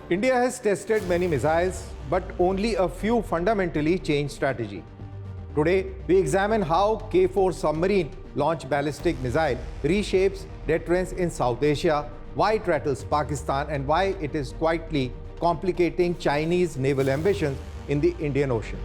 India has tested many missiles, but only a few fundamentally changed strategy. Today, we examine how K-4 submarine-launched ballistic missile reshapes deterrence in South Asia, why it rattles Pakistan, and why it is quietly complicating Chinese naval ambitions in the Indian Ocean.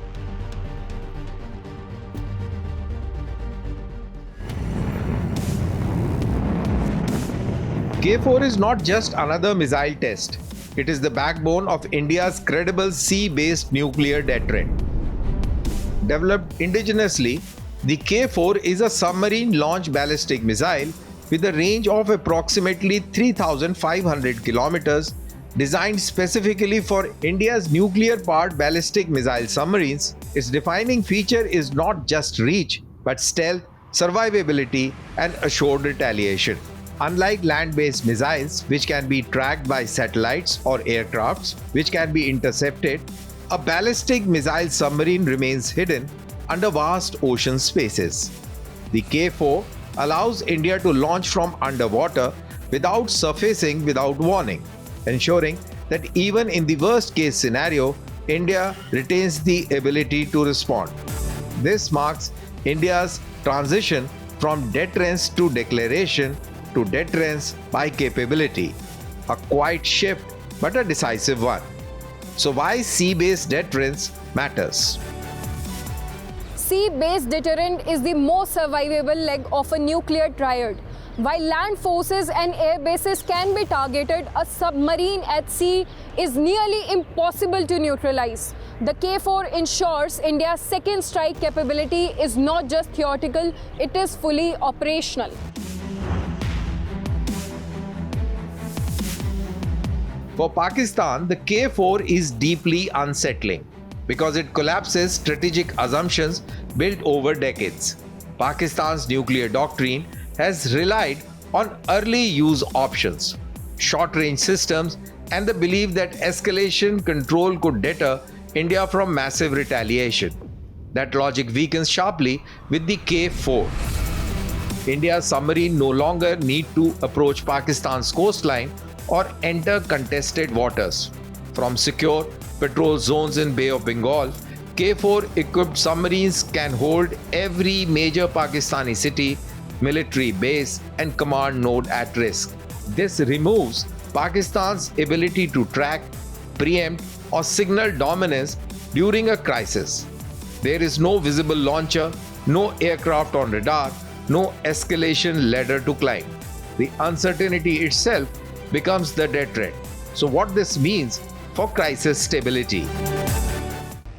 K-4 is not just another missile test. It is the backbone of India's credible sea-based nuclear deterrent. Developed indigenously, the K-4 is a submarine-launched ballistic missile with a range of approximately 3,500 kilometers, designed specifically for India's nuclear-powered ballistic missile submarines. Its defining feature is not just reach, but stealth, survivability, and assured retaliation. Unlike land-based missiles, which can be tracked by satellites or aircrafts, which can be intercepted, a ballistic missile submarine remains hidden under vast ocean spaces. The K-4 allows India to launch from underwater without surfacing without warning, ensuring that even in the worst-case scenario, India retains the ability to respond. This marks India's transition from deterrence to declaration to deterrence by capability. A quiet shift, but a decisive one. So why sea-based deterrence matters? Sea-based deterrent is the most survivable leg of a nuclear triad. While land forces and air bases can be targeted, a submarine at sea is nearly impossible to neutralize. The K-4 ensures India's second strike capability is not just theoretical, it is fully operational. For Pakistan, the K-4 is deeply unsettling because it collapses strategic assumptions built over decades. Pakistan's nuclear doctrine has relied on early use options, short-range systems, and the belief that escalation control could deter India from massive retaliation. That logic weakens sharply with the K-4. India's submarine no longer need to approach Pakistan's coastline or enter contested waters. From secure patrol zones in Bay of Bengal, K-4 equipped submarines can hold every major Pakistani city, military base, and command node at risk. This removes Pakistan's ability to track, preempt, or signal dominance during a crisis. There is no visible launcher, no aircraft on radar, no escalation ladder to climb. The uncertainty itself becomes the deterrent. So what this means for crisis stability?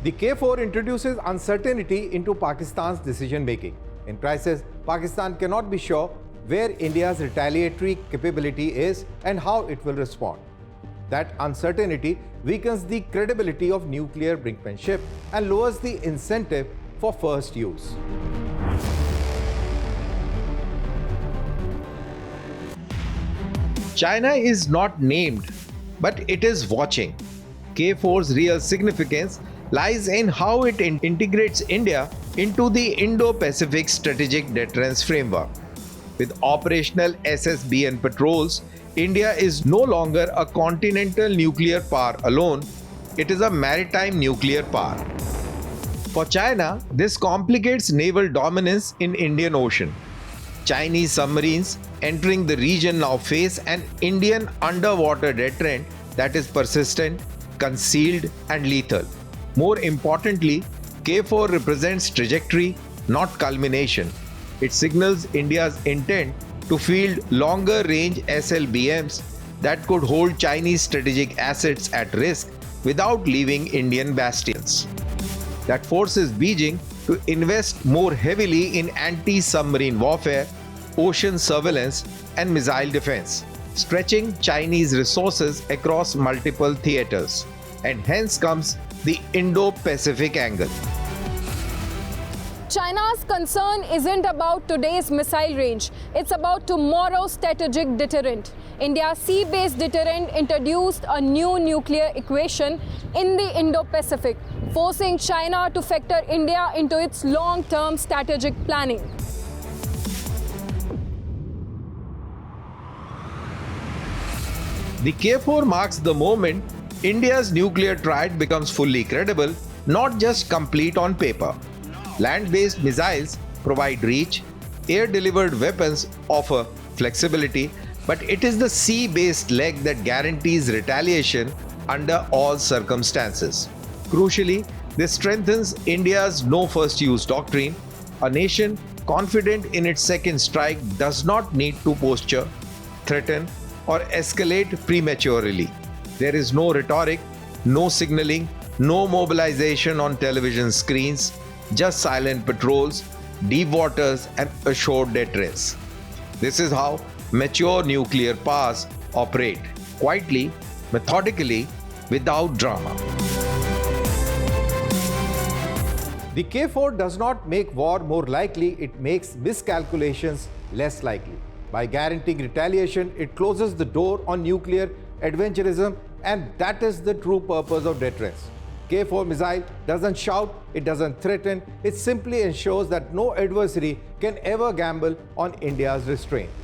The K-4 introduces uncertainty into Pakistan's decision-making. In crisis, Pakistan cannot be sure where India's retaliatory capability is and how it will respond. That uncertainty weakens the credibility of nuclear brinkmanship and lowers the incentive for first use. China is not named, but it is watching. K-4's real significance lies in how it integrates India into the Indo-Pacific strategic deterrence framework. With operational SSBN patrols, India is no longer a continental nuclear power alone, it is a maritime nuclear power. For China, this complicates naval dominance in Indian Ocean. Chinese submarines entering the region now face an Indian underwater deterrent that is persistent, concealed, and lethal. More importantly, K-4 represents trajectory, not culmination. It signals India's intent to field longer-range SLBMs that could hold Chinese strategic assets at risk without leaving Indian bastions. That forces Beijing to invest more heavily in anti-submarine warfare, ocean surveillance, and missile defense, stretching Chinese resources across multiple theaters. And hence comes the Indo-Pacific angle. China's concern isn't about today's missile range, it's about tomorrow's strategic deterrent. India's sea-based deterrent introduced a new nuclear equation in the Indo-Pacific, forcing China to factor India into its long-term strategic planning. The K-4 marks the moment India's nuclear triad becomes fully credible, not just complete on paper. Land-based missiles provide reach, air-delivered weapons offer flexibility, but it is the sea-based leg that guarantees retaliation under all circumstances. Crucially, this strengthens India's no first use doctrine. A nation confident in its second strike does not need to posture, threaten, or escalate prematurely. There is no rhetoric, no signaling, no mobilization on television screens, just silent patrols, deep waters, and assured deterrence. This is how mature nuclear powers operate, quietly, methodically, without drama. The K-4 does not make war more likely, it makes miscalculations less likely. By guaranteeing retaliation, it closes the door on nuclear adventurism, and that is the true purpose of deterrence. K-4 missile doesn't shout, it doesn't threaten, it simply ensures that no adversary can ever gamble on India's restraint.